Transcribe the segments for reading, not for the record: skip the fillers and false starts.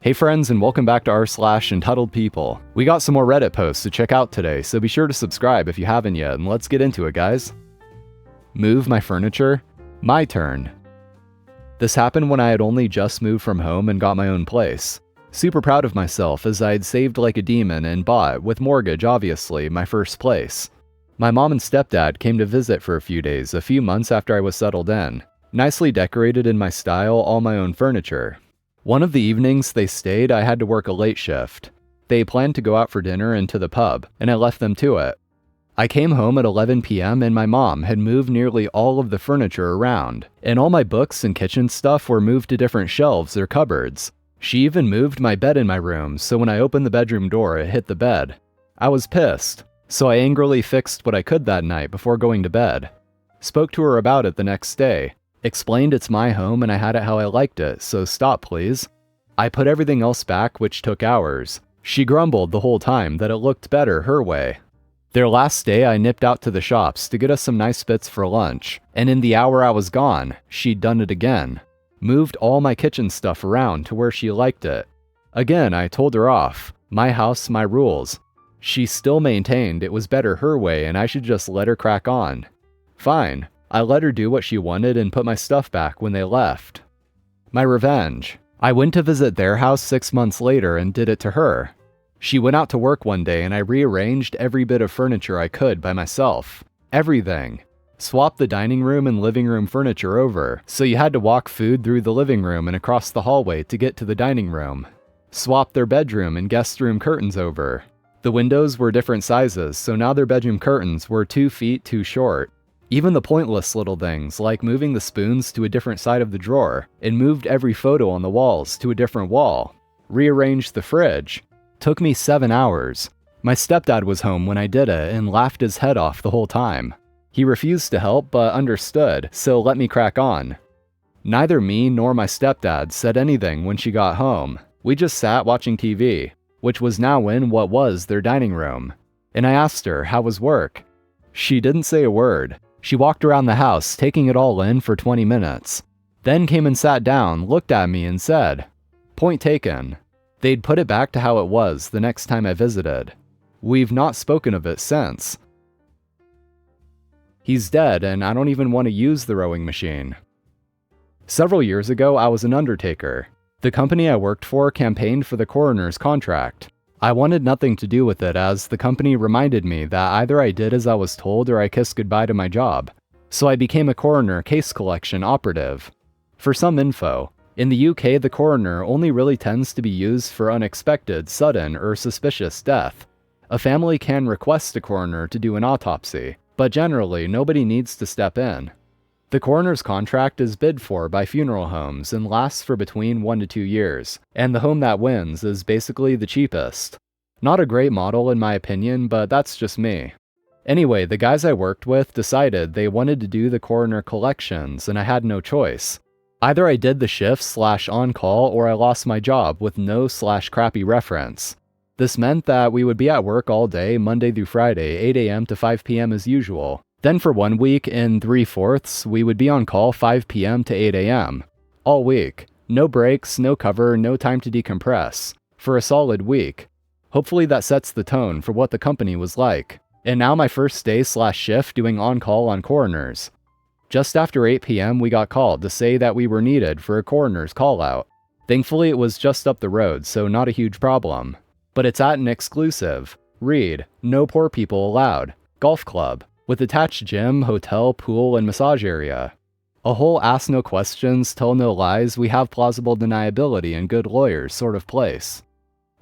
Hey friends, and welcome back to r/EntitledPeople. We got some more Reddit posts to check out today, so be sure to subscribe if you haven't yet, and let's get into it, guys. Move my furniture? My turn. This happened when I had only just moved from home and got my own place. Super proud of myself as I had saved like a demon and bought, with mortgage obviously, my first place. My mom and stepdad came to visit for a few days, a few months after I was settled in. Nicely decorated in my style, all my own furniture. One of the evenings they stayed, I had to work a late shift. They planned to go out for dinner and to the pub, and I left them to it. I came home at 11 p.m. and my mom had moved nearly all of the furniture around, and all my books and kitchen stuff were moved to different shelves or cupboards. She even moved my bed in my room, so when I opened the bedroom door, it hit the bed. I was pissed, so I angrily fixed what I could that night before going to bed. Spoke to her about it the next day. Explained it's my home and I had it how I liked it, so stop please. I put everything else back, which took hours. She grumbled the whole time that it looked better her way. Their last day I nipped out to the shops to get us some nice bits for lunch, and in the hour I was gone, she'd done it again. Moved all my kitchen stuff around to where she liked it. Again, I told her off. My house, my rules. She still maintained it was better her way and I should just let her crack on. Fine. I let her do what she wanted and put my stuff back when they left. My revenge. I went to visit their house 6 months later and did it to her. She went out to work one day and I rearranged every bit of furniture I could by myself. Everything. Swapped the dining room and living room furniture over, so you had to walk food through the living room and across the hallway to get to the dining room. Swapped their bedroom and guest room curtains over. The windows were different sizes, so now their bedroom curtains were 2 feet too short. Even the pointless little things, like moving the spoons to a different side of the drawer, and moved every photo on the walls to a different wall. Rearranged the fridge. Took me 7 hours. My stepdad was home when I did it and laughed his head off the whole time. He refused to help but understood, so let me crack on. Neither me nor my stepdad said anything when she got home. We just sat watching TV, which was now in what was their dining room. And I asked her, how was work? She didn't say a word. She walked around the house, taking it all in for 20 minutes. Then came and sat down, looked at me and said, "Point taken." They'd put it back to how it was the next time I visited. We've not spoken of it since. He's dead and I don't even want to use the rowing machine. Several years ago, I was an undertaker. The company I worked for campaigned for the coroner's contract. I wanted nothing to do with it as the company reminded me that either I did as I was told or I kissed goodbye to my job. So I became a coroner case collection operative. For some info, in the UK the coroner only really tends to be used for unexpected, sudden, or suspicious death. A family can request a coroner to do an autopsy, but generally nobody needs to step in. The coroner's contract is bid for by funeral homes and lasts for between 1 to 2 years, and the home that wins is basically the cheapest. Not a great model in my opinion, but that's just me. Anyway, the guys I worked with decided they wanted to do the coroner collections and I had no choice. Either I did the shift / on-call or I lost my job with no / crappy reference. This meant that we would be at work all day, Monday through Friday, 8 a.m. to 5 p.m. as usual. Then for 1 week, in 3/4, we would be on call 5 p.m. to 8 a.m. All week. No breaks, no cover, no time to decompress. For a solid week. Hopefully that sets the tone for what the company was like. And now my first day / shift doing on-call on coroners. Just after 8 p.m. we got called to say that we were needed for a coroner's call-out. Thankfully it was just up the road, so not a huge problem. But it's at an exclusive, read, no poor people allowed, golf club. With attached gym, hotel, pool, and massage area. A whole ask no questions, tell no lies, we have plausible deniability and good lawyers sort of place.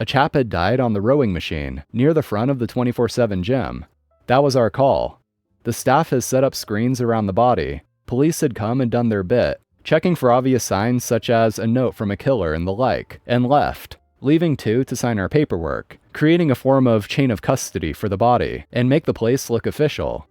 A chap had died on the rowing machine, near the front of the 24/7 gym. That was our call. The staff has set up screens around the body. Police had come and done their bit, checking for obvious signs such as a note from a killer and the like, and left, leaving 2 to sign our paperwork, creating a form of chain of custody for the body, and make the place look official.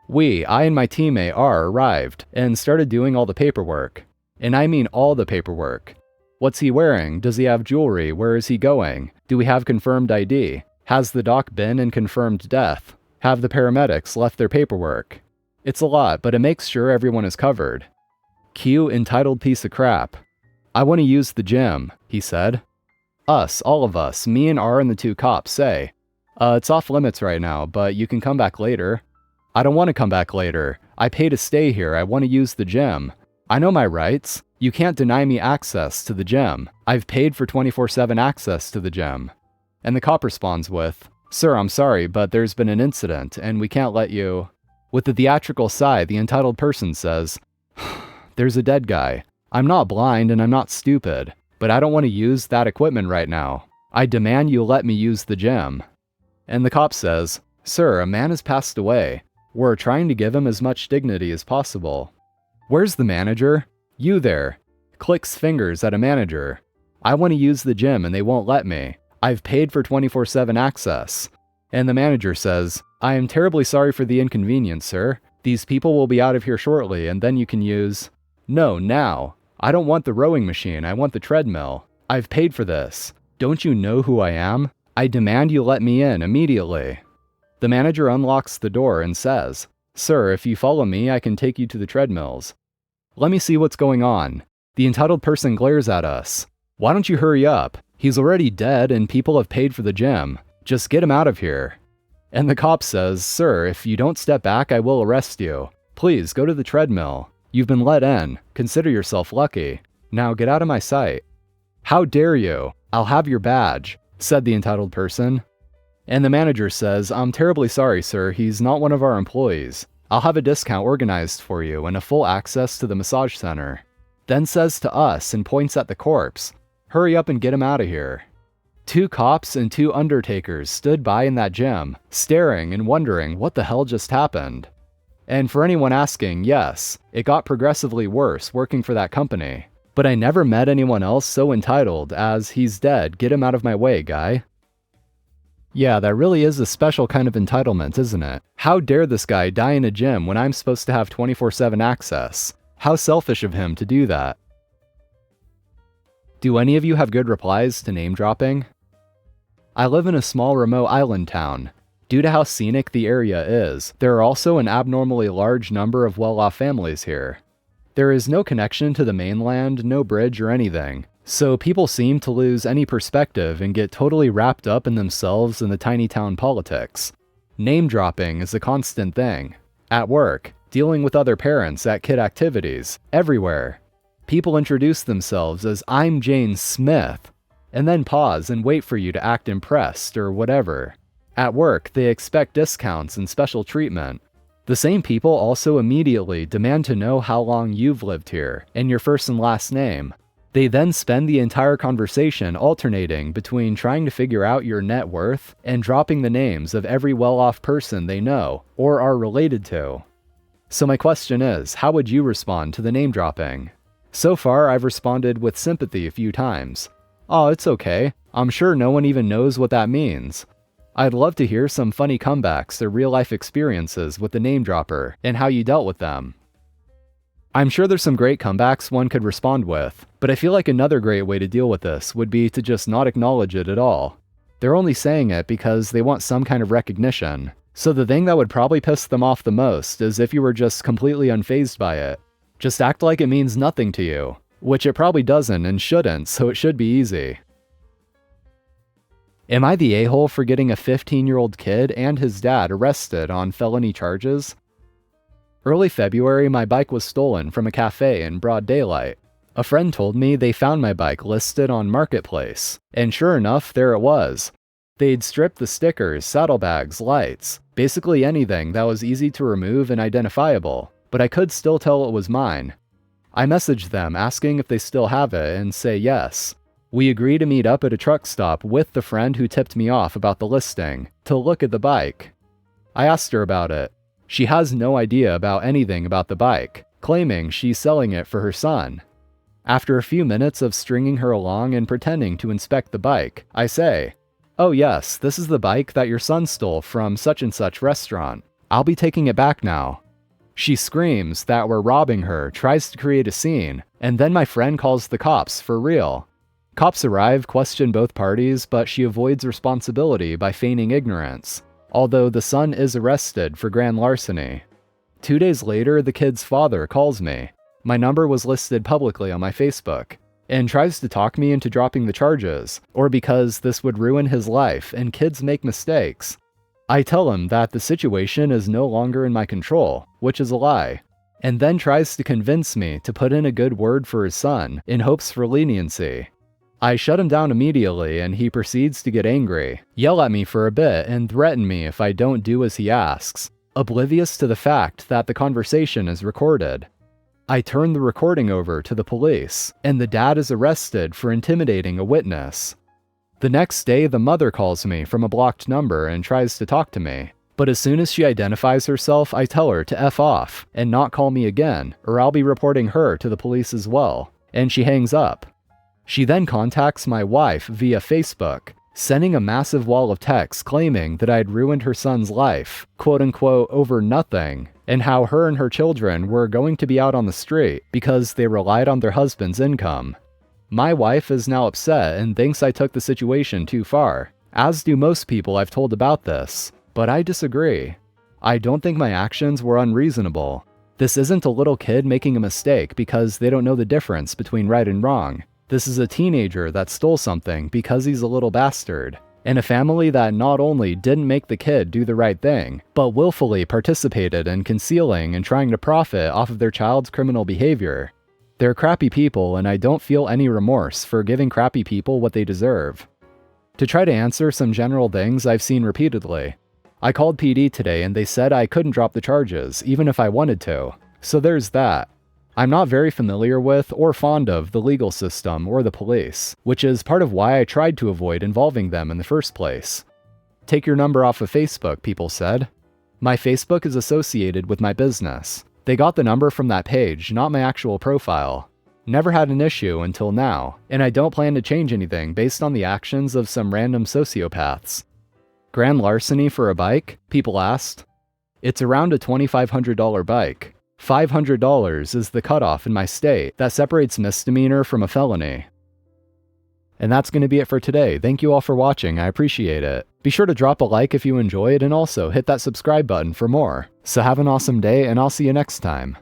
I and my teammate R arrived, and started doing all the paperwork. And I mean all the paperwork. What's he wearing? Does he have jewelry? Where is he going? Do we have confirmed ID? Has the doc been in confirmed death? Have the paramedics left their paperwork? It's a lot, but it makes sure everyone is covered. Cue entitled piece of crap. I want to use the gym, he said. Us, all of us, me and R and the two cops say, it's off limits right now, but you can come back later. I don't want to come back later. I pay to stay here. I want to use the gym. I know my rights. You can't deny me access to the gym. I've paid for 24/7 access to the gym. And the cop responds with, Sir, I'm sorry, but there's been an incident, and we can't let you. With the theatrical sigh, the entitled person says, there's a dead guy. I'm not blind and I'm not stupid, but I don't want to use that equipment right now. I demand you let me use the gym. And the cop says, Sir, a man has passed away. We're trying to give him as much dignity as possible. Where's the manager? You there. Clicks fingers at a manager. I want to use the gym and they won't let me. I've paid for 24/7 access. And the manager says, I am terribly sorry for the inconvenience, sir. These people will be out of here shortly and then you can use... No, now. I don't want the rowing machine. I want the treadmill. I've paid for this. Don't you know who I am? I demand you let me in immediately. The manager unlocks the door and says, Sir, if you follow me, I can take you to the treadmills. Let me see what's going on. The entitled person glares at us. Why don't you hurry up? He's already dead and people have paid for the gym. Just get him out of here. And the cop says, Sir, if you don't step back, I will arrest you. Please go to the treadmill. You've been let in. Consider yourself lucky. Now get out of my sight. How dare you? I'll have your badge, said the entitled person. And the manager says, I'm terribly sorry, sir. He's not one of our employees. I'll have a discount organized for you and a full access to the massage center. Then says to us and points at the corpse, hurry up and get him out of here. 2 cops and 2 undertakers stood by in that gym, staring and wondering what the hell just happened. And for anyone asking, yes, it got progressively worse working for that company. But I never met anyone else so entitled as, he's dead, get him out of my way, guy. Yeah, that really is a special kind of entitlement, isn't it? How dare this guy die in a gym when I'm supposed to have 24/7 access? How selfish of him to do that. Do any of you have good replies to name dropping? I live in a small remote island town. Due to how scenic the area is, there are also an abnormally large number of well-off families here. There is no connection to the mainland, no bridge or anything, so people seem to lose any perspective and get totally wrapped up in themselves and the tiny town politics. Name dropping is a constant thing. At work, dealing with other parents at kid activities, everywhere. People introduce themselves as I'm Jane Smith, and then pause and wait for you to act impressed or whatever. At work, they expect discounts and special treatment. The same people also immediately demand to know how long you've lived here and your first and last name. They then spend the entire conversation alternating between trying to figure out your net worth and dropping the names of every well-off person they know or are related to. So my question is, how would you respond to the name dropping? So far, I've responded with sympathy a few times. Oh, it's okay. I'm sure no one even knows what that means. I'd love to hear some funny comebacks or real-life experiences with the name dropper and how you dealt with them. I'm sure there's some great comebacks one could respond with, but I feel like another great way to deal with this would be to just not acknowledge it at all. They're only saying it because they want some kind of recognition. So the thing that would probably piss them off the most is if you were just completely unfazed by it. Just act like it means nothing to you, which it probably doesn't and shouldn't, so it should be easy. Am I the a-hole for getting a 15-year-old kid and his dad arrested on felony charges? Early February, my bike was stolen from a cafe in broad daylight. A friend told me they found my bike listed on Marketplace, and sure enough, there it was. They'd stripped the stickers, saddlebags, lights, basically anything that was easy to remove and identifiable, but I could still tell it was mine. I messaged them asking if they still have it and say yes. We agree to meet up at a truck stop with the friend who tipped me off about the listing, to look at the bike. I asked her about it. She has no idea about anything about the bike, claiming she's selling it for her son. After a few minutes of stringing her along and pretending to inspect the bike, I say, "Oh yes, this is the bike that your son stole from such and such restaurant. I'll be taking it back now." She screams that we're robbing her, tries to create a scene, and then my friend calls the cops for real. Cops arrive, question both parties, but she avoids responsibility by feigning ignorance, although the son is arrested for grand larceny. 2 days later, the kid's father calls me. My number was listed publicly on my Facebook. and tries to talk me into dropping the charges, or because this would ruin his life and kids make mistakes. I tell him that the situation is no longer in my control, which is a lie, and then tries to convince me to put in a good word for his son in hopes for leniency. I shut him down immediately and he proceeds to get angry, yell at me for a bit, and threaten me if I don't do as he asks, oblivious to the fact that the conversation is recorded. I turn the recording over to the police, and the dad is arrested for intimidating a witness. The next day, the mother calls me from a blocked number and tries to talk to me. But as soon as she identifies herself, I tell her to F off and not call me again, or I'll be reporting her to the police as well, and she hangs up. She then contacts my wife via Facebook, sending a massive wall of texts claiming that I'd ruined her son's life, quote-unquote, over nothing, and how her and her children were going to be out on the street because they relied on their husband's income. My wife is now upset and thinks I took the situation too far, as do most people I've told about this, but I disagree. I don't think my actions were unreasonable. This isn't a little kid making a mistake because they don't know the difference between right and wrong. This is a teenager that stole something because he's a little bastard, and a family that not only didn't make the kid do the right thing, but willfully participated in concealing and trying to profit off of their child's criminal behavior. They're crappy people, and I don't feel any remorse for giving crappy people what they deserve. To try to answer some general things I've seen repeatedly, I called PD today and they said I couldn't drop the charges even if I wanted to, so there's that. I'm not very familiar with or fond of the legal system or the police, which is part of why I tried to avoid involving them in the first place. Take your number off of Facebook, people said. My Facebook is associated with my business. They got the number from that page, not my actual profile. Never had an issue until now, and I don't plan to change anything based on the actions of some random sociopaths. Grand larceny for a bike? People asked. It's around a $2,500 bike. $500 is the cutoff in my state that separates misdemeanor from a felony. And that's going to be it for today. Thank you all for watching. I appreciate it. Be sure to drop a like if you enjoyed, and also hit that subscribe button for more. So have an awesome day, and I'll see you next time.